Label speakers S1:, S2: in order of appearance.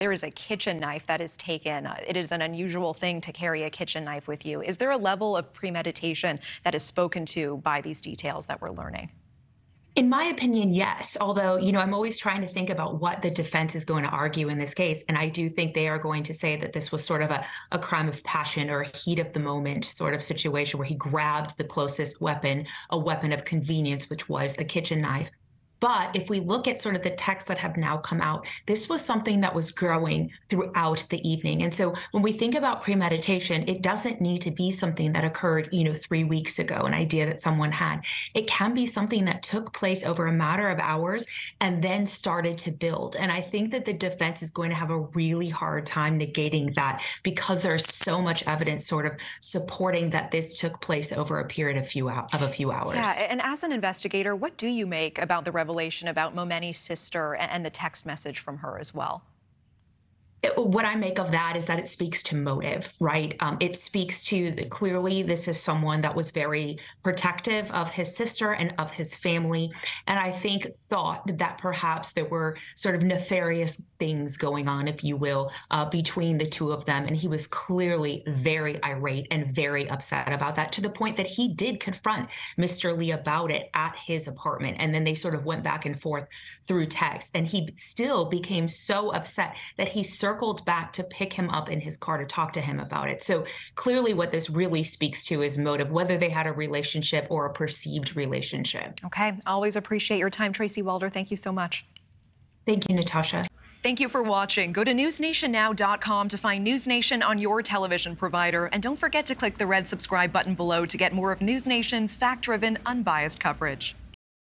S1: There is a kitchen knife that is taken. It is an unusual thing to carry a kitchen knife with you. Is there a level of premeditation that is spoken to by these details that we're learning?
S2: In my opinion, yes. Although, I'm always trying to think about what the defense is going to argue in this case. And I do think they are going to say that this was sort of a crime of passion or a heat of the moment sort of situation where he grabbed the closest weapon, a weapon of convenience, which was a kitchen knife. But if we look at sort of the texts that have now come out, this was something that was growing throughout the evening. And so when we think about premeditation, it doesn't need to be something that occurred, 3 weeks ago, an idea that someone had. It can be something that took place over a matter of hours and then started to build. And I think that the defense is going to have a really hard time negating that because there's so much evidence sort of supporting that this took place over a period of a few hours.
S1: Yeah, and as an investigator, what do you make about the revelation about Momeni's sister and the text message from her as well?
S2: What I make of that is that it speaks to motive, right? It speaks to clearly this is someone that was very protective of his sister and of his family. And I think thought that perhaps there were sort of nefarious things going on, if you will, between the two of them. And he was clearly very irate and very upset about that, to the point that he did confront Mr. Lee about it at his apartment. And then they sort of went back and forth through text. And he still became so upset that he circled back to pick him up in his car to talk to him about it. So clearly what this really speaks to is motive, whether they had a relationship or a perceived relationship.
S1: Okay, always appreciate your time, Tracy Walder. Thank you so much.
S2: Thank you, Natasha.
S1: Thank you for watching. Go to newsnationnow.com to find News Nation on your television provider. And don't forget to click the red subscribe button below to get more of News Nation's fact-driven, unbiased coverage.